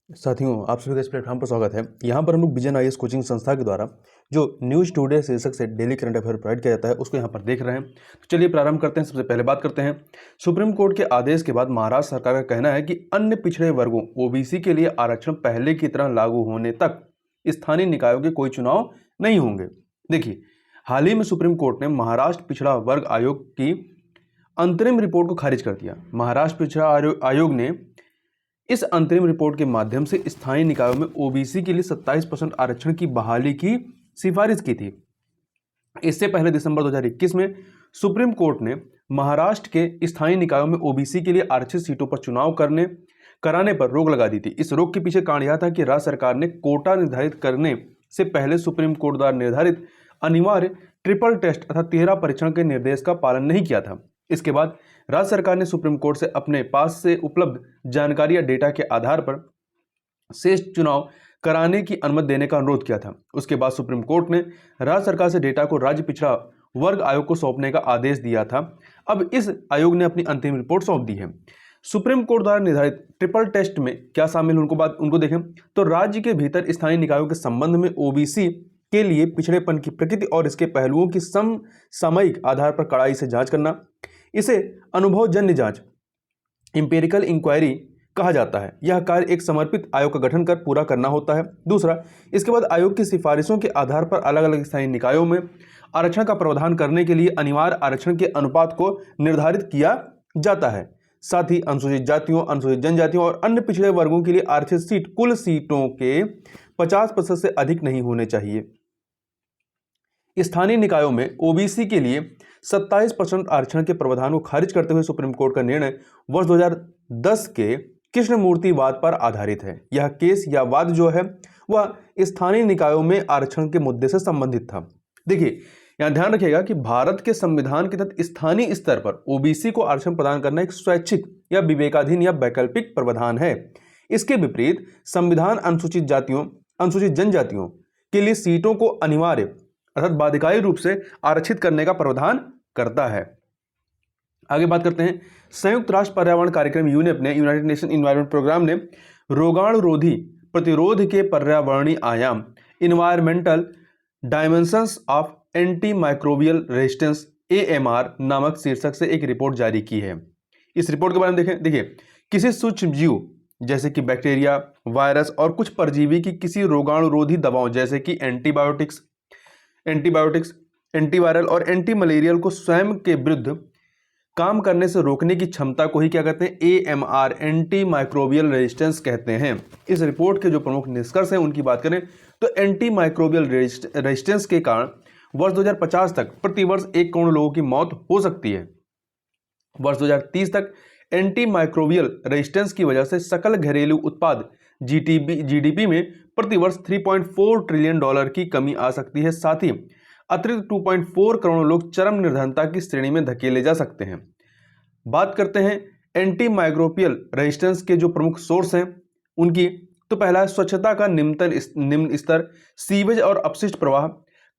साथियों, आप सभी का इस प्लेटफॉर्म पर स्वागत है। यहाँ पर हम लोग विजन आईएएस कोचिंग संस्था के द्वारा जो न्यूज टुडे शीर्षक से डेली करंट अफेयर प्रोवाइड किया जाता है उसको यहाँ पर देख रहे हैं। तो चलिए प्रारंभ करते हैं। सबसे पहले बात करते हैं, सुप्रीम कोर्ट के आदेश के बाद महाराष्ट्र सरकार का कहना है कि अन्य पिछड़े वर्गों ओबीसी के लिए आरक्षण पहले की तरह लागू होने तक स्थानीय निकायों के कोई चुनाव नहीं होंगे। देखिए, हाल ही में सुप्रीम कोर्ट ने महाराष्ट्र पिछड़ा वर्ग आयोग की अंतरिम रिपोर्ट को खारिज कर दिया। महाराष्ट्र पिछड़ा आयोग ने इस अंतरिम रिपोर्ट के माध्यम से स्थानीय निकायों में ओबीसी के लिए 27% आरक्षण की बहाली की सिफारिश की थी। इससे पहले दिसंबर 2021 में सुप्रीम कोर्ट ने महाराष्ट्र के स्थानीय निकायों में ओबीसी के लिए आरक्षित सीटों पर चुनाव कराने पर रोक लगा दी थी। इस रोक के पीछे कारण यह था कि राज्य सरकार ने कोटा निर्धारित करने से पहले सुप्रीम कोर्ट द्वारा निर्धारित अनिवार्य ट्रिपल टेस्ट अर्थात 13 परीक्षण के निर्देश का पालन नहीं किया था। इसके बाद राज्य सरकार ने सुप्रीम कोर्ट से अपने पास से उपलब्ध जानकारी या डेटा के आधार पर शेष चुनाव कराने की अनुमति देने का अनुरोध किया था। उसके बाद सुप्रीम कोर्ट ने राज्य सरकार से डेटा को राज्य पिछड़ा वर्ग आयोग को सौंपने का आदेश दिया था। अब इस आयोग ने अपनी अंतिम रिपोर्ट सौंप दी है। सुप्रीम कोर्ट द्वारा निर्धारित ट्रिपल टेस्ट में क्या शामिल उनको देखें तो राज्य के भीतर स्थानीय निकायों के संबंध में ओबीसी के लिए पिछड़ेपन की प्रकृति और इसके पहलुओं की समसामयिक आधार पर कड़ाई से जांच करना, इसे अनुभवजन्य जांच इंपेरिकल इंक्वायरी कहा जाता है। यह कार्य एक समर्पित आयोग का गठन कर पूरा करना होता है। दूसरा, इसके बाद आयोग की सिफारिशों के आधार पर अलग अलग स्थानीय निकायों में आरक्षण का प्रावधान करने के लिए अनिवार्य आरक्षण के अनुपात को निर्धारित किया जाता है। साथ ही अनुसूचित जातियों, अनुसूचित जनजातियों और अन्य पिछड़े वर्गों के लिए आरक्षित सीट कुल सीटों के 50% से अधिक नहीं होने चाहिए। स्थानीय निकायों में ओबीसी के लिए 27% आरक्षण के प्रावधान को खारिज करते हुए सुप्रीम कोर्ट का निर्णय वर्ष 2010 के कृष्णमूर्ति वाद पर आधारित है। यह केस या वाद जो है वह स्थानीय निकायों में आरक्षण के मुद्दे से संबंधित था। देखिए, यहां ध्यान रखिएगा कि भारत के संविधान के तहत स्थानीय स्तर पर ओबीसी को आरक्षण प्रदान करना एक स्वैच्छिक या विवेकाधीन या वैकल्पिक प्रावधान है। इसके विपरीत संविधान अनुसूचित जातियों, अनुसूचित जनजातियों के लिए सीटों को अनिवार्य अर्थात बाध्यकारी रूप से आरक्षित करने का प्रावधान करता है। आगे बात करते हैं, संयुक्त राष्ट्र पर्यावरण कार्यक्रम यूनेप ने यूनाइटेड नेशन एनवायरनमेंट प्रोग्राम ने रोगाणुरोधी प्रतिरोध के पर्यावरणीय आयाम environmental dimensions of anti microbial resistance AMR नामक शीर्षक से एक रिपोर्ट जारी की है। इस रिपोर्ट के बारे में देखें। देखिए, किसी सूक्ष्म जीव जैसे कि बैक्टीरिया, वायरस और कुछ परजीवी की किसी रोगाणुरोधी दवाओं जैसे कि एंटीबायोटिक्स, एंटीवायरल और एंटी मलेरियल को स्वयं के विरुद्ध काम करने से रोकने की क्षमता को ही क्या कहते हैं, AMR एंटी माइक्रोबियल रेजिस्टेंस कहते हैं। इस रिपोर्ट के जो प्रमुख निष्कर्ष हैं उनकी बात करें तो एंटी माइक्रोबियल रेजिस्टेंस के कारण वर्ष 2050 तक प्रतिवर्ष 1 करोड़ लोगों की मौत हो सकती है। वर्ष 2030 तक एंटी माइक्रोबियल रेजिस्टेंस की वजह से सकल घरेलू उत्पाद GDP में प्रतिवर्ष $3.4 ट्रिलियन की कमी आ सकती है। साथ ही अतिरिक्त 2.4 करोड़ लोग चरम निर्धनता की श्रेणी में धकेले जा सकते हैं। बात करते हैं एंटी माइक्रोबियल रेजिस्टेंस के जो प्रमुख सोर्स हैं उनकी, तो पहला है स्वच्छता का निम्न स्तर, सीवेज और अपशिष्ट प्रवाह,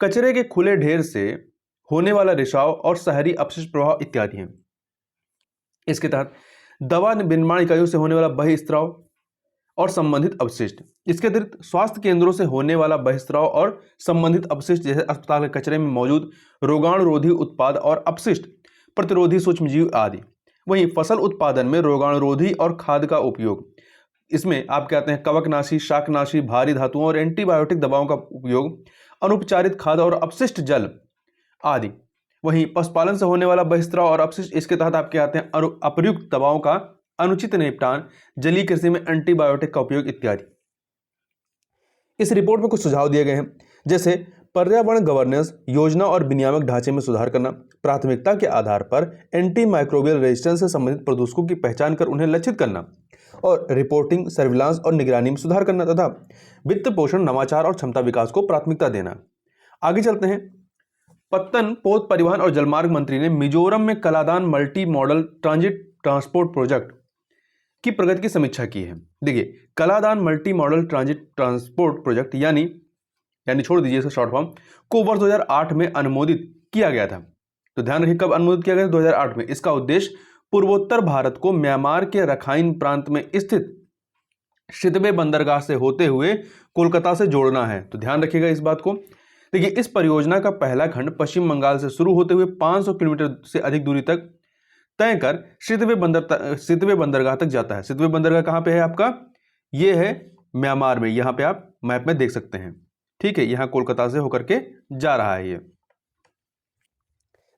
कचरे के खुले ढेर से होने वाला रिसाव और शहरी अपशिष्ट प्रवाह इत्यादि हैं। इसके तहत दवा निर्माण इकाइयों से होने वाला बहिस्त्राव और संबंधित अपशिष्ट, इसके अतिरिक्त स्वास्थ्य केंद्रों से होने वाला बहिस्त्राव और संबंधित अपशिष्ट जैसे अस्पताल के कचरे में मौजूद रोगाणुरोधी उत्पाद और अपशिष्ट, प्रतिरोधी सूक्ष्मजीव आदि। वहीं फसल उत्पादन में रोगाणुरोधी और खाद का उपयोग, इसमें आप कहते हैं कवकनाशी, शाकनाशी, भारी धातुओं और एंटीबायोटिक दवाओं का उपयोग, अनुपचारित खाद और अपशिष्ट जल आदि। वहीं पशुपालन से होने वाला बहिस्त्राव और अपशिष्ट, इसके तहत आपके आते हैं अप्रयुक्त दवाओं का अनुचित निपटान, जलीय कृषि में एंटीबायोटिक का उपयोग इत्यादि। इस रिपोर्ट में कुछ सुझाव दिए गए हैं जैसे पर्यावरण गवर्नेंस योजना और विनियामक ढांचे में सुधार करना, प्राथमिकता के आधार पर एंटी माइक्रोबियल रेजिस्टेंस से संबंधित प्रदूषकों की पहचान कर उन्हें लक्षित करना और रिपोर्टिंग, सर्विलांस और निगरानी में सुधार करना तथा वित्त पोषण, नवाचार और क्षमता विकास को प्राथमिकता देना। आगे चलते हैं, पत्तन पोत परिवहन और जलमार्ग मंत्री ने मिजोरम में Kaladan multi modal transit transport project की प्रगति की समीक्षा की है। देखिए, Kaladan multi modal transit transport project यानी छोड़ दीजिए इसका शॉर्ट फॉर्म, को वर्ष 2008 में अनुमोदित किया गया था। तो ध्यान रखिए कब अनुमोदित किया गया, 2008 में। इसका उद्देश्य पूर्वोत्तर भारत को म्यांमार के रखाइन प्रांत में स्थित शितवे बंदरगाह से होते हुए कोलकाता से जोड़ना है। तो ध्यान रखिएगा इस बात को। देखिए, इस परियोजना का पहला खंड पश्चिम बंगाल से शुरू होते हुए 500 किलोमीटर से अधिक दूरी तक तय कर सितवे बंदरगाह तक जाता है। सितवे बंदरगाह कहाँ पे है आपका? ये है म्यांमार में, यहाँ पे आप मैप में देख सकते हैं। ठीक है, यहाँ कोलकाता से होकर के जा रहा है ये।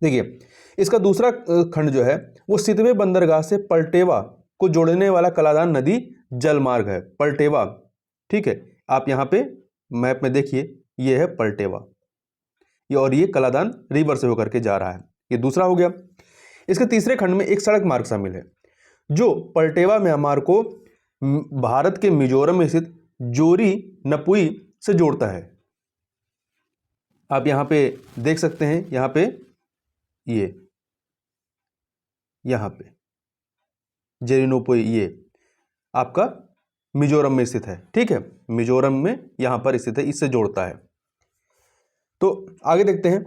देखिए, इसका दूसरा खंड जो है वो सितवे बंदरगाह से पलटेवा को जोड़ने वाला कलादान नदी जलमार्ग है। पलटेवा, ठीक है, आप यहाँ पे मैप में देखिए, ये है पलटेवा, ये और ये कलादान रिवर से होकर के जा रहा है। ये दूसरा हो गया। इसके तीसरे खंड में एक सड़क मार्ग शामिल है जो पलटेवा म्यांमार को भारत के मिजोरम में स्थित जोरी नपुई से जोड़ता है। आप यहाँ पे देख सकते हैं, यहाँ पे ये, यहाँ पे जेरिनोपुई, ये आपका मिजोरम में स्थित है। ठीक है, मिजोरम में यहाँ पर स्थित है, इससे जोड़ता है। तो आगे देखते हैं।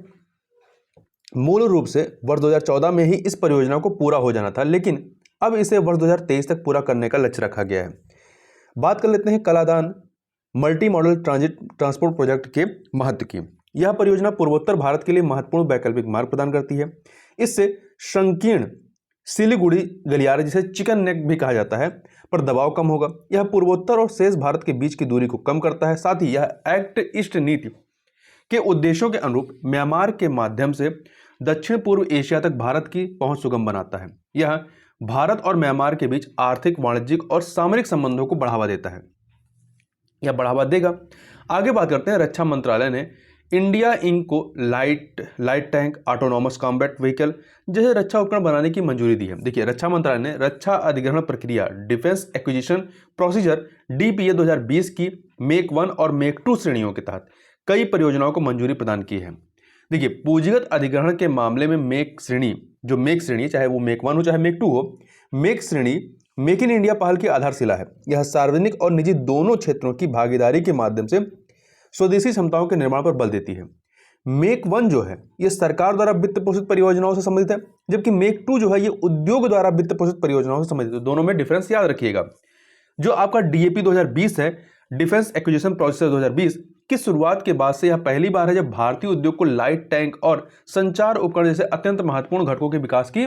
मूल रूप से वर्ष 2014 में ही इस परियोजना को पूरा हो जाना था, लेकिन अब इसे वर्ष 2023 तक पूरा करने का लक्ष्य रखा गया है। बात कर लेते हैं Kaladan multi modal transport project के महत्व की। यह परियोजना पूर्वोत्तर भारत के लिए महत्वपूर्ण वैकल्पिक मार्ग प्रदान करती है। इससे संकीर्ण सिलीगुड़ी गलियारे, जिसे चिकन नेक भी कहा जाता है, पर दबाव कम होगा। यह पूर्वोत्तर और शेष भारत के बीच की दूरी को कम करता है। साथ ही यह एक्ट ईस्ट नीति के उद्देश्यों के अनुरूप म्यांमार के माध्यम से दक्षिण पूर्व एशिया तक भारत की पहुंच सुगम बनाता है। यह भारत और म्यांमार के बीच आर्थिक, वाणिज्यिक और सामरिक संबंधों को बढ़ावा देता है, यह बढ़ावा देगा। आगे बात करते हैं। रक्षा मंत्रालय ने इंडिया इंक को light tank, autonomous combat vehicle जैसे रक्षा उपकरण बनाने की मंजूरी दी है। देखिए, रक्षा मंत्रालय ने रक्षा अधिग्रहण प्रक्रिया डिफेंस एक्विजिशन प्रोसीजर DPA 2020 की मेक 1 और मेक 2 श्रेणियों के तहत कई परियोजनाओं को मंजूरी प्रदान की है। देखिए, पूंजीगत अधिग्रहण के मामले में मेक श्रेणी, जो मेक श्रेणी, चाहे वो मेक 1 हो चाहे मेक 2 हो, मेक श्रेणी मेक इन इंडिया पहल की आधारशिला है। यह सार्वजनिक और निजी दोनों क्षेत्रों की भागीदारी के माध्यम से स्वदेशी क्षमताओं के निर्माण पर बल देती है। मेक 1 जो है ये सरकार द्वारा वित्त पोषित परियोजनाओं से संबंधित है, जबकि मेक 2 जो है ये उद्योग द्वारा वित्त पोषित परियोजनाओं से संबंधित है। दोनों में डिफरेंस याद रखिएगा। जो आपका DAP 2020 है, डिफेंस एक्विजिशन प्रोसीजर 2020 की शुरुआत के बाद से यह पहली बार है जब भारतीय उद्योग को लाइट टैंक और संचार उपकरण जैसे अत्यंत महत्वपूर्ण घटकों के विकास की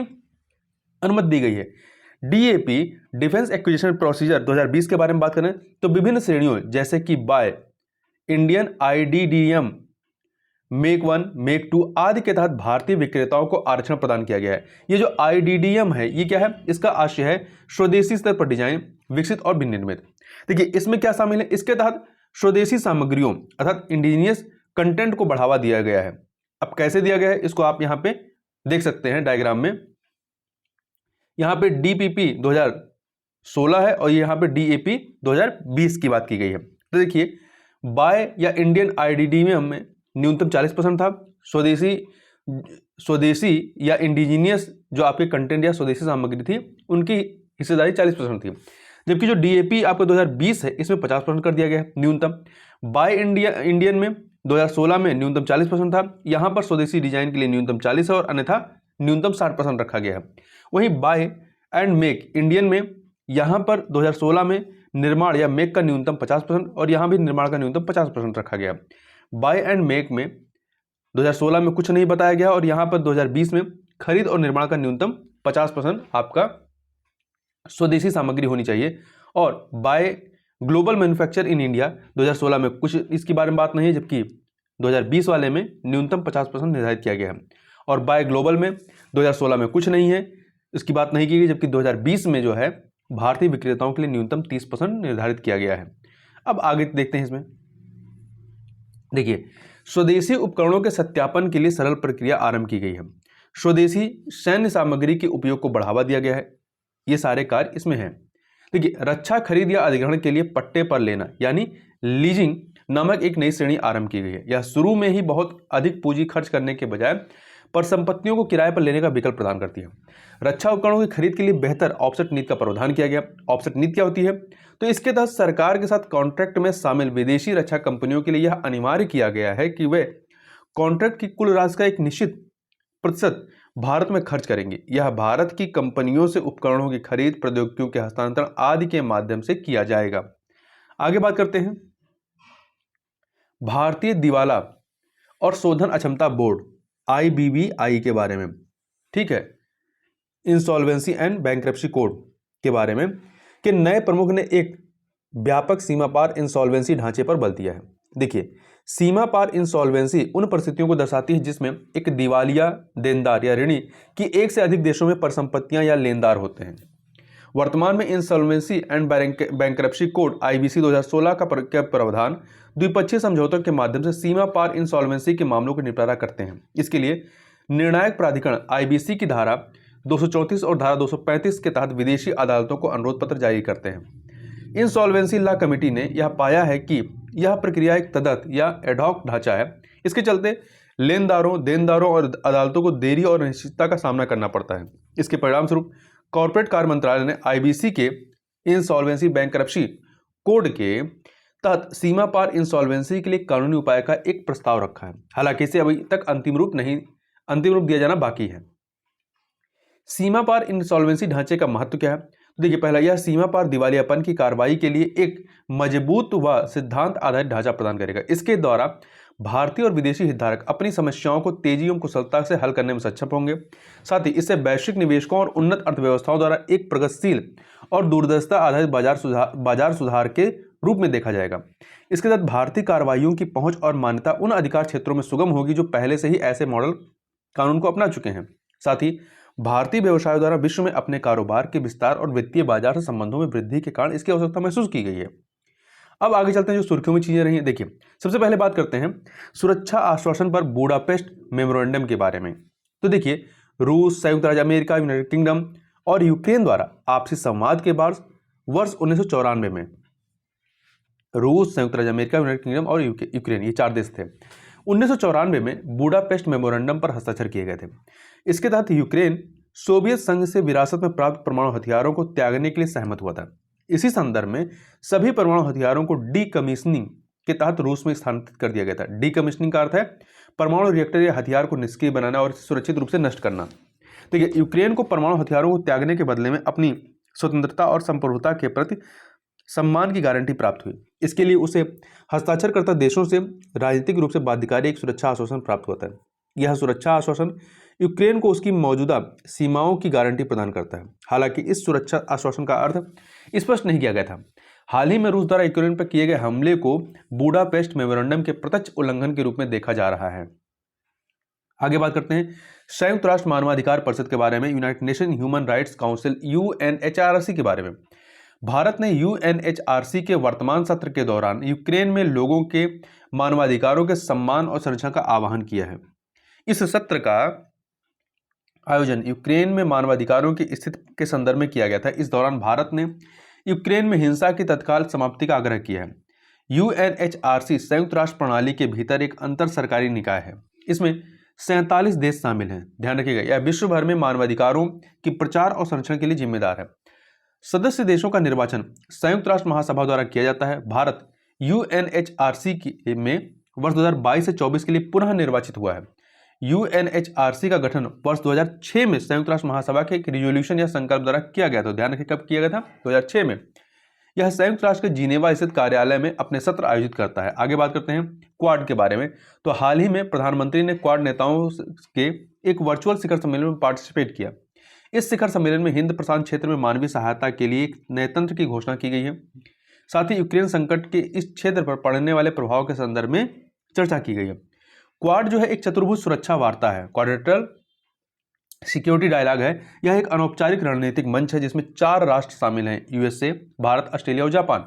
अनुमति दी गई है। DAP डिफेंस एक्विजिशन प्रोसीजर 2020 के बारे में बात करें तो विभिन्न श्रेणियों जैसे कि by Indian IDDM make 1, make 2 आदि के तहत भारतीय विक्रेताओं को आरक्षण प्रदान किया गया है। ये जो IDDM है ये क्या है? इसका आशय है स्वदेशी स्तर पर डिजाइन, विकसित और विनिर्मित। देखिए, इसमें क्या शामिल है? इसके तहत स्वदेशी सामग्रियों अर्थात इंडिजिनियस कंटेंट को बढ़ावा दिया गया है। अब कैसे दिया गया है इसको आप यहाँ पे देख सकते हैं डायग्राम में। यहाँ पे DPP 2016 है और यहाँ पे DAP 2020 की बात की गई है। तो देखिए, बाय या इंडियन IDDM में न्यूनतम 40% था। स्वदेशी या इंडिजीनियस जो आपके कंटेंट या स्वदेशी सामग्री थी उनकी हिस्सेदारी 40% थी, जबकि जो DAP आपका 2020 है इसमें 50% कर दिया गया है न्यूनतम। बाय इंडियन में 2016 में न्यूनतम 40% था। यहाँ पर स्वदेशी डिजाइन के लिए न्यूनतम 40 है और अन्यथा न्यूनतम 60% रखा गया है। वहीं बाय एंड मेक इंडियन में यहाँ पर 2016 में निर्माण या मेक का न्यूनतम 50% और यहाँ भी निर्माण का न्यूनतम 50% रखा गया। बाय एंड मेक में 2016 में कुछ नहीं बताया गया और यहाँ पर 2020 में खरीद और निर्माण का न्यूनतम 50% आपका स्वदेशी सामग्री होनी चाहिए। और by global manufacture in India 2016 में कुछ इसके बारे में बात नहीं है, जबकि 2020 वाले में न्यूनतम 50% निर्धारित किया गया है। और बाय ग्लोबल में 2016 में कुछ नहीं है, इसकी बात नहीं की गई, जबकि 2020 में जो है भारतीय विक्रेताओं के लिए न्यूनतम 30% निर्धारित किया गया है। अब आगे देखते हैं इसमें। देखिए, स्वदेशी उपकरणों के सत्यापन के लिए सरल प्रक्रिया आरंभ की गई है। स्वदेशी सैन्य सामग्री के उपयोग को बढ़ावा दिया गया है। ये सारे कार्य इसमें हैं। देखिए, रक्षा खरीद या अधिग्रहण के लिए पट्टे पर लेना यानी लीजिंग नामक एक नई श्रेणी आरंभ की गई है। यह शुरू में ही बहुत अधिक पूंजी खर्च करने के बजाय परिसंपत्तियों को किराए पर लेने का विकल्प प्रदान करती है। रक्षा उपकरणों की खरीद के लिए बेहतर ऑफसेट नीति का प्रावधान किया गया। ऑफसेट नीति क्या होती है? तो इसके तहत सरकार के साथ कॉन्ट्रैक्ट में शामिल विदेशी रक्षा कंपनियों के लिए यह अनिवार्य किया गया है कि वे कॉन्ट्रैक्ट की कुल राशि का एक निश्चित प्रतिशत भारत में खर्च करेंगे। यह भारत की कंपनियों से उपकरणों की खरीद, प्रौद्योगिकियों के हस्तांतरण आदि के माध्यम से किया जाएगा। आगे बात करते हैं भारतीय दिवाला और शोधन अक्षमता बोर्ड IBBI के बारे में, ठीक है, इंसॉल्वेंसी एंड बैंक्रप्सी कोड के बारे में, कि नए प्रमुख ने एक व्यापक सीमा पार इंसॉल्वेंसी ढांचे पर बल दिया है। देखिए, सीमा पार इंसॉल्वेंसी उन परिस्थितियों को दर्शाती है जिसमें एक दिवालिया देनदार या ऋणी की एक से अधिक देशों में परिसंपत्तियां या लेनदार होते हैं। वर्तमान में insolvency and bankruptcy code IBC 2016 का प्रावधान द्विपक्षीय समझौतों के माध्यम से सीमा पार इंसॉल्वेंसी के मामलों का निपटारा करते हैं। इसके लिए निर्णायक प्राधिकरण IBC की धारा 234 और धारा 235 के तहत विदेशी अदालतों को अनुरोध पत्र जारी करते हैं। इंसॉल्वेंसी लॉ कमेटी ने यह पाया है कि यह प्रक्रिया एक तदर्थ या एडहॉक ढांचा है। इसके चलते लेनदारों, देनदारों और अदालतों को देरी और अनिश्चितता का सामना करना पड़ता है। इसके परिणामस्वरूप कॉर्पोरेट कार्य मंत्रालय ने IBC के इंसॉल्वेंसी बैंक्रप्सी कोड के तहत सीमा पार इंसॉल्वेंसी के लिए कानूनी उपाय का एक प्रस्ताव रखा है। हालांकि इसे अभी तक अंतिम रूप दिया जाना बाकी है। सीमा पार इंसॉल्वेंसी ढांचे का महत्व क्या है? देखिए, पहला, यह सीमा पार दिवालियापन की कार्रवाई के लिए एक मजबूत व सिद्धांत आधारित ढांचा प्रदान करेगा। इसके द्वारा भारतीय और विदेशी हितधारक अपनी समस्याओं को तेजी एवं कुशलता से हल करने में सक्षम होंगे। साथ ही इससे वैश्विक निवेशकों और उन्नत अर्थव्यवस्थाओं द्वारा एक प्रगतिशील और दूरदर्शिता आधारित बाजार सुधार के रूप में देखा जाएगा। इसके तहत भारतीय कार्रवाइयों की पहुंच और मान्यता उन अधिकार क्षेत्रों में सुगम होगी जो पहले से ही ऐसे मॉडल कानून को अपना चुके हैं। साथ ही भारतीय व्यवसायों द्वारा विश्व में अपने कारोबार के विस्तार और वित्तीय बाजार से संबंधों में वृद्धि के कारण इसकी आवश्यकता महसूस की गई है। अब आगे चलते हैं जो सुर्खियों में चीजें रही हैं। देखिए, सबसे पहले बात करते हैं सुरक्षा आश्वासन पर बुडापेस्ट मेमोरेंडम के बारे में। तो देखिए, रूस, संयुक्त राज्य अमेरिका, यूनाइटेड किंगडम और यूक्रेन द्वारा आपसी संवाद के बाद वर्ष 1994 में रूस, संयुक्त राज्य अमेरिका, यूनाइटेड किंगडम और यूक्रेन, ये 4 देश थे। 1994 में बुडापेस्ट मेमोरेंडम पर हस्ताक्षर किए गए थे। इसके तहत यूक्रेन सोवियत संघ से विरासत में प्राप्त परमाणु हथियारों को त्यागने के लिए सहमत हुआ था। इसी संदर्भ में सभी परमाणु हथियारों को डीकमीशनिंग के तहत रूस में स्थानांतरित कर दिया गया था। डीकमीशनिंग का अर्थ है परमाणु रिएक्टर या हथियार को निष्क्रिय बनाना और सुरक्षित रूप से नष्ट करना। देखिए, यूक्रेन को परमाणु हथियारों को त्यागने के बदले में अपनी स्वतंत्रता और संप्रभुता के प्रति सम्मान की गारंटी प्राप्त हुई। इसके लिए उसे हस्ताक्षरकर्ता देशों से राजनीतिक रूप से बाध्यकारी एक सुरक्षा आश्वासन प्राप्त होता है। यह सुरक्षा आश्वासन यूक्रेन को उसकी मौजूदा सीमाओं की गारंटी प्रदान करता है। हालांकि इस सुरक्षा आश्वासन का अर्थ स्पष्ट नहीं किया गया था। हाल ही में रूस द्वारा यूक्रेन पर किए गए हमले को बुडापेस्ट मेमोरेंडम के प्रत्यक्ष उल्लंघन के रूप में देखा जा रहा है। आगे बात करते हैं संयुक्त राष्ट्र मानवाधिकार परिषद के बारे में, United nation human rights council UNHRC के बारे में। भारत ने UNHRC के वर्तमान सत्र के दौरान यूक्रेन में लोगों के मानवाधिकारों के सम्मान और संरक्षण का आह्वान किया है। इस सत्र का आयोजन यूक्रेन में मानवाधिकारों की स्थिति के संदर्भ में किया गया था। इस दौरान भारत ने यूक्रेन में हिंसा की तत्काल समाप्ति का आग्रह किया है। UNHRC संयुक्त राष्ट्र प्रणाली के भीतर एक अंतर सरकारी निकाय है। इसमें 47 देश शामिल हैं। ध्यान रखिएगा, यह विश्व भर में मानवाधिकारों की प्रचार और संरक्षण के लिए जिम्मेदार है। सदस्य देशों का निर्वाचन संयुक्त राष्ट्र महासभा द्वारा किया जाता है। भारत UNHRC में वर्ष 2022 से 24 के लिए पुनः निर्वाचित हुआ है। UNHRC का गठन वर्ष 2006 में संयुक्त राष्ट्र महासभा के एक रिजोल्यूशन या संकल्प द्वारा किया गया था। ध्यान रखिए, कब किया गया था? 2006 में। यह संयुक्त राष्ट्र के जिनेवा स्थित कार्यालय में अपने सत्र आयोजित करता है। आगे बात करते हैं क्वाड के बारे में। तो हाल ही में प्रधानमंत्री ने क्वाड नेताओं के एक वर्चुअल शिखर सम्मेलन में पार्टिसिपेट किया। इस शिखर सम्मेलन में हिंद प्रशांत क्षेत्र में मानवीय सहायता के लिए एक नए तंत्र की घोषणा की गई है। साथ ही यूक्रेन संकट के इस क्षेत्र पर पड़ने वाले प्रभाव के संदर्भ में चर्चा की गई है। क्वाड जो है एक चतुर्भुज सुरक्षा वार्ता है, क्वाड्रिलेटरल सिक्योरिटी डायलॉग है। यह एक अनौपचारिक रणनीतिक मंच है जिसमें 4 राष्ट्र शामिल हैं, USA, भारत, ऑस्ट्रेलिया और जापान।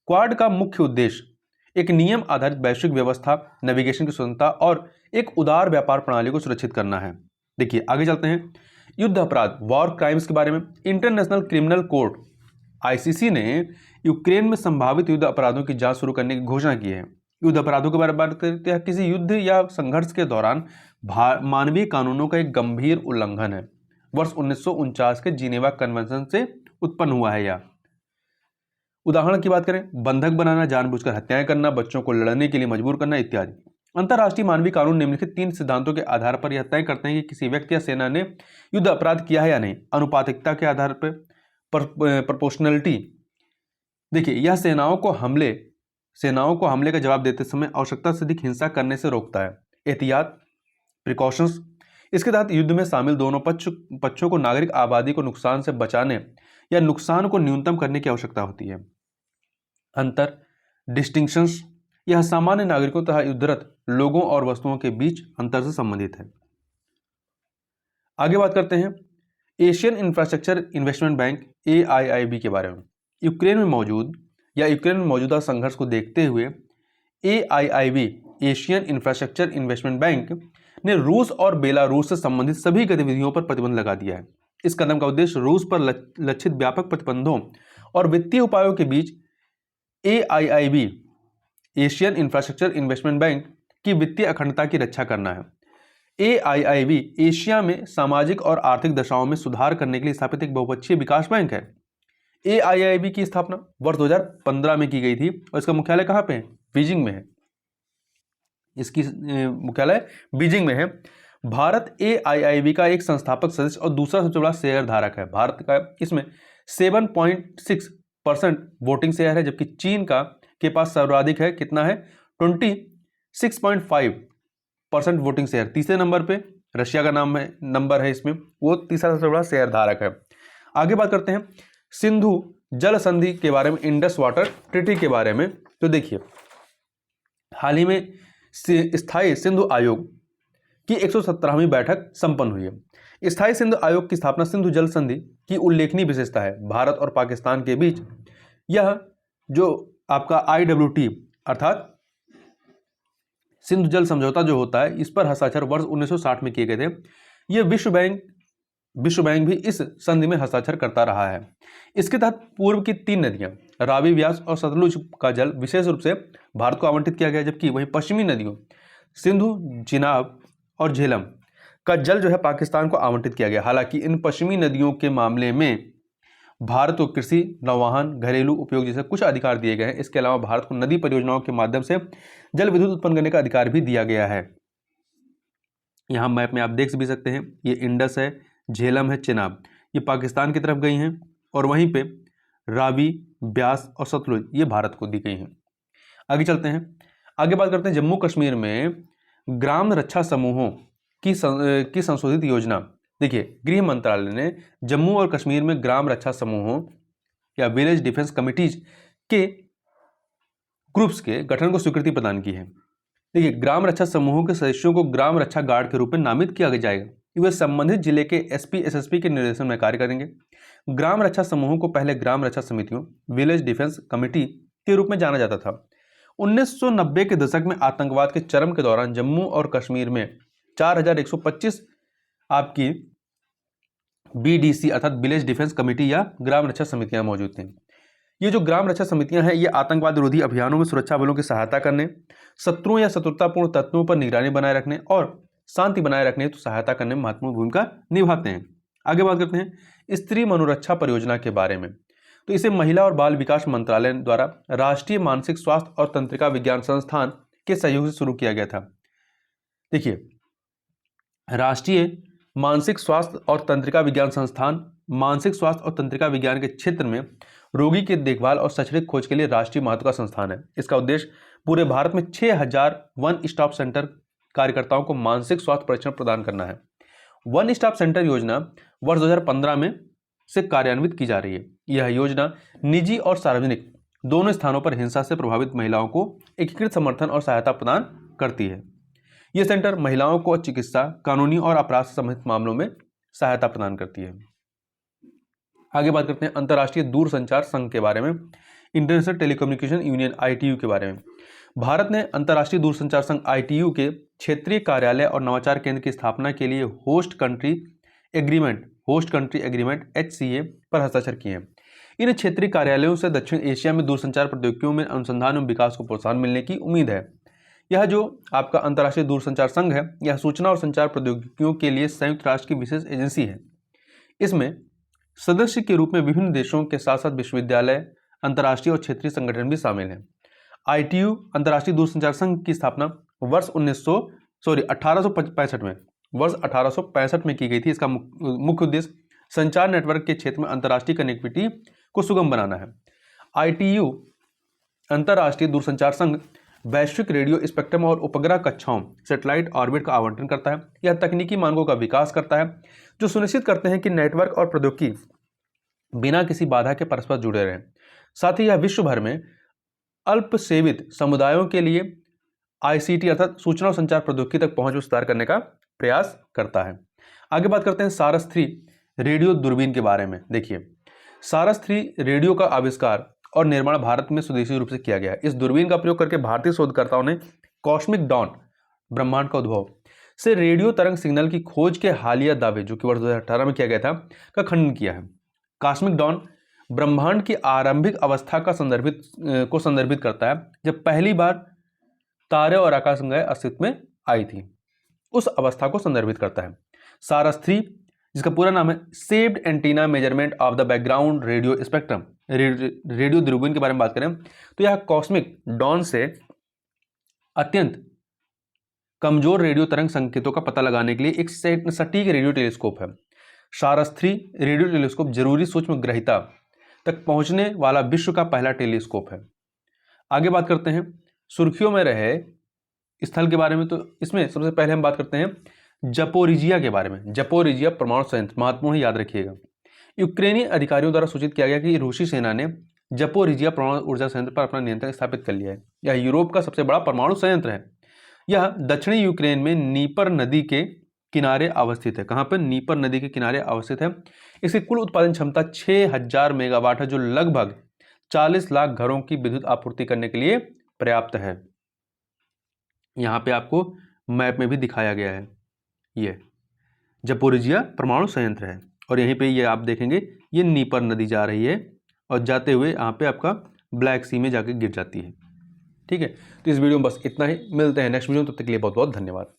क्वाड का मुख्य उद्देश्य एक नियम आधारित वैश्विक व्यवस्था, नेविगेशन की स्वतंत्रता और एक उदार व्यापार प्रणाली को सुरक्षित करना है। देखिए, आगे चलते हैं युद्ध अपराध, वॉर क्राइम्स के बारे में। इंटरनेशनल क्रिमिनल कोर्ट ICC ने यूक्रेन में संभावित युद्ध अपराधों की जांच शुरू करने की घोषणा की है। युद्ध अपराधों के बारे में बात करते हैं, किसी युद्ध या संघर्ष के दौरान मानवीय कानूनों का एक गंभीर उल्लंघन है। वर्ष 1949 के जिनेवा कन्वेंशन से उत्पन्न हुआ है। यह उदाहरण की बात करें, बंधक बनाना, जानबूझकर हत्याएं करना, बच्चों को लड़ने के लिए मजबूर करना इत्यादि। अंतर्राष्ट्रीय मानवीय कानून निम्नलिखित 3 सिद्धांतों के आधार पर यह तय करते हैं कि किसी व्यक्ति या सेना ने युद्ध अपराध किया है या नहीं। अनुपातिकता के आधार पर, प्रोपोर्शनलिटी देखिए, यह सेनाओं को हमले का जवाब देते समय आवश्यकता से अधिक हिंसा करने से रोकता है। एहतियात, प्रिकॉशंस, इसके तहत युद्ध में शामिल दोनों पक्षों को नागरिक आबादी को नुकसान से बचाने या नुकसान को न्यूनतम करने की आवश्यकता होती है। अंतर, डिस्टिंक्शंस, यह सामान्य नागरिकों तथा युद्धरत लोगों और वस्तुओं के बीच अंतर से संबंधित है। आगे बात करते हैं Asian infrastructure investment bank AIIB के बारे में। यूक्रेन में मौजूदा संघर्ष को देखते हुए AIIB, Asian infrastructure investment bank, ने रूस और बेलारूस से संबंधित सभी गतिविधियों पर प्रतिबंध लगा दिया है। इस कदम का उद्देश्य रूस पर लक्षित व्यापक प्रतिबंधों और वित्तीय उपायों के बीच AIIB, Asian infrastructure investment bank, की वित्तीय अखंडता की रक्षा करना है। AIIB एशिया में सामाजिक और आर्थिक दशाओं में सुधार करने के लिए स्थापित एक बहुपक्षीय विकास बैंक है। AIIB की स्थापना वर्ष 2015 में की गई थी और इसका मुख्यालय कहाँ पे है? बीजिंग में है। इसकी मुख्यालय बीजिंग में है। भारत AIIB का एक संस्थापक सदस्य और दूसरा सबसे बड़ा शेयर धारक है। भारत का इसमें 7.6% वोटिंग शेयर है, जबकि चीन के पास सर्वाधिक है, कितना है? 26.5% वोटिंग शेयर। तीसरे नंबर पे रशिया का नंबर है, इसमें वो तीसरा सबसे बड़ा शेयर धारक है। आगे बात करते हैं सिंधु जल संधि के बारे में, इंडस वाटर ट्रीटी के बारे में। तो देखिए, हाल ही में स्थायी सिंधु आयोग की 117वीं बैठक संपन्न हुई है। स्थायी सिंधु आयोग की स्थापना सिंधु जल संधि की उल्लेखनीय विशेषता है। भारत और पाकिस्तान के बीच यह जो आपका IWT अर्थात सिंधु जल समझौता जो होता है, इस पर हस्ताक्षर वर्ष 1960 में किए गए थे। यह विश्व बैंक भी इस संधि में हस्ताक्षर करता रहा है। इसके तहत पूर्व की 3 नदियां रावी, व्यास और सतलुज का जल विशेष रूप से भारत को आवंटित किया गया, जबकि वहीं पश्चिमी नदियों सिंधु, चिनाब और झेलम का जल जो है पाकिस्तान को आवंटित किया गया। हालांकि इन पश्चिमी नदियों के मामले में भारत को कृषि, नौवहन, घरेलू उपयोग जैसे कुछ अधिकार दिए गए हैं। इसके अलावा भारत को नदी परियोजनाओं के माध्यम से जल विद्युत उत्पन्न करने का अधिकार भी दिया गया है। यहाँ मैप में आप देख भी सकते हैं, ये इंडस है, झेलम है, चिनाब, ये पाकिस्तान की तरफ गई हैं, और वहीं पे रावी, ब्यास और सतलुज ये भारत को दी गई हैं। आगे चलते हैं, आगे बात करते हैं जम्मू कश्मीर में ग्राम रक्षा समूहों की संशोधित योजना। देखिए, गृह मंत्रालय ने जम्मू और कश्मीर में ग्राम रक्षा समूहों या विलेज डिफेंस कमिटीज के ग्रुप्स के गठन को स्वीकृति प्रदान की है। देखिए, ग्राम रक्षा समूहों के सदस्यों को ग्राम रक्षा गार्ड के रूप में नामित किया जाएगा। वे संबंधित जिले के SP SSP के निर्देशन में कार्य करेंगे। ग्राम रक्षा समूहों को पहले ग्राम रक्षा समितियों, विलेज डिफेंस कमेटी के रूप में जाना जाता था। 1990 के दशक में आतंकवाद के चरम के दौरान जम्मू और कश्मीर में 4125 आपकी BDC अर्थात विलेज डिफेंस कमेटी या ग्राम रक्षा समितियां मौजूद थीं। ये जो ग्राम रक्षा समितियां हैं, ये आतंकवाद विरोधी अभियानों में सुरक्षा बलों की सहायता करने, शत्रुओं या शत्रुतापूर्ण तत्वों पर निगरानी बनाए रखने और शांति बनाए रखने हेतु सहायता करने में महत्वपूर्ण भूमिका निभाते हैं। आगे बात करते हैं स्त्री मनोरक्षा परियोजना के बारे में। तो इसे महिला और बाल विकास मंत्रालय द्वारा राष्ट्रीय मानसिक स्वास्थ्य और तंत्रिका विज्ञान संस्थान के सहयोग से शुरू किया गया था। देखिए, राष्ट्रीय मानसिक स्वास्थ्य और तंत्रिका विज्ञान संस्थान मानसिक स्वास्थ्य और तंत्रिका विज्ञान के क्षेत्र में रोगी की देखभाल और शैक्षणिक खोज के लिए राष्ट्रीय महत्व का संस्थान है। इसका उद्देश्य पूरे भारत में 6000 वन स्टॉप सेंटर कार्यकर्ताओं को मानसिक स्वास्थ्य परीक्षण प्रदान करना है। वन स्टॉप सेंटर योजना वर्ष 2015 में से कार्यान्वित की जा रही है। यह योजना निजी और सार्वजनिक दोनों स्थानों पर हिंसा से प्रभावित महिलाओं को एकीकृत समर्थन और सहायता प्रदान करती है। यह सेंटर महिलाओं को चिकित्सा, कानूनी और अपराध से संबंधित मामलों में सहायता प्रदान करती है। आगे बात करते हैं अंतर्राष्ट्रीय दूरसंचार संघ के बारे में, इंटरनेशनल टेलीकम्युनिकेशन यूनियन ITU के बारे में। भारत ने अंतर्राष्ट्रीय दूरसंचार संघ ITU के क्षेत्रीय कार्यालय और नवाचार केंद्र की स्थापना के लिए होस्ट कंट्री एग्रीमेंट HCA पर हस्ताक्षर किए हैं। इन क्षेत्रीय कार्यालयों से दक्षिण एशिया में दूरसंचार प्रौद्योगिकियों में अनुसंधान एवं विकास को प्रोत्साहन मिलने की उम्मीद है। यह जो आपका अंतर्राष्ट्रीय दूरसंचार संघ है, यह सूचना और संचार प्रौद्योगिकियों के लिए संयुक्त राष्ट्र की विशेष एजेंसी है। इसमें सदस्य के रूप में विभिन्न देशों के साथ साथ विश्वविद्यालय, अंतर्राष्ट्रीय और क्षेत्रीय संगठन भी शामिल हैं। ITU अंतर्राष्ट्रीय दूरसंचार संघ की स्थापना वर्ष 1865 में की गई थी। इसका मुख्य उद्देश्य संचार नेटवर्क के क्षेत्र में अंतर्राष्ट्रीय कनेक्टिविटी को सुगम बनाना है। ITU अंतर्राष्ट्रीय दूरसंचार संघ वैश्विक रेडियो स्पेक्ट्रम और उपग्रह कक्षाओं सैटेलाइट ऑर्बिट का आवंटन करता है। यह तकनीकी मानकों का विकास करता है जो सुनिश्चित करते हैं कि नेटवर्क और प्रौद्योगिकी बिना किसी बाधा के परस्पर जुड़े रहें। साथ ही यह विश्व भर में अल्पसेवित समुदायों के लिए ICT अर्थात सूचना और संचार प्रौद्योगिकी तक पहुंच में सुधार करने का प्रयास करता है। आगे बात करते हैं सारस 3 रेडियो दूरबीन के बारे में। देखिए, सारस 3 रेडियो का आविष्कार और निर्माण भारत में स्वदेशी रूप से किया गया है। इस दूरबीन का प्रयोग करके भारतीय शोधकर्ताओं ने कॉस्मिक डॉन ब्रह्मांड का उद्भव से रेडियो तरंग सिग्नल की खोज के हालिया दावे जो कि वर्ष 2018 में किया गया था का खंडन किया है। कॉस्मिक डॉन ब्रह्मांड की आरंभिक अवस्था का संदर्भित करता है जब पहली बार तारे और आकाशगंगाएं अस्तित्व में आई थी, उस अवस्था को संदर्भित करता है। सारस 3 जिसका पूरा नाम है shaped antenna measurement of the background radio spectrum radio दूरबीन के बारे में बात करें तो यह कॉस्मिक डॉन से अत्यंत कमजोर रेडियो तरंग संकेतों का पता लगाने के लिए एक सटीक रेडियो टेलीस्कोप है। सारस 3 रेडियो टेलीस्कोप जरूरी सूक्ष्म ग्रहिता तक पहुंचने वाला विश्व का पहला टेलीस्कोप है। आगे बात करते हैं सुर्खियों में रहे स्थल के बारे में। तो इसमें सबसे पहले हम बात करते हैं जपोरिजिया के बारे में। जपोरिजिया परमाणु संयंत्र महत्वपूर्ण, याद रखिएगा। यूक्रेनी अधिकारियों द्वारा सूचित किया गया कि रूसी सेना ने जपोरिजिया परमाणु ऊर्जा संयंत्र पर अपना नियंत्रण स्थापित कर लिया है। यह यूरोप का सबसे बड़ा परमाणु संयंत्र है। यह दक्षिणी यूक्रेन में नीपर नदी के किनारे अवस्थित है। कहाँ पर? नीपर नदी के किनारे अवस्थित है। इसकी कुल उत्पादन क्षमता 6000 मेगावाट है जो लगभग 40 लाख घरों की विद्युत आपूर्ति करने के लिए पर्याप्त है। यहाँ पे आपको मैप में भी दिखाया गया है। ये जपोरिजिया परमाणु संयंत्र है और यहीं पे ये आप देखेंगे ये नीपर नदी जा रही है और जाते हुए यहाँ पे आपका ब्लैक सी में जाके गिर जाती है। ठीक है, तो इस वीडियो में बस इतना ही। मिलते हैं नेक्स्ट वीडियो में, तब तक के लिए बहुत बहुत धन्यवाद।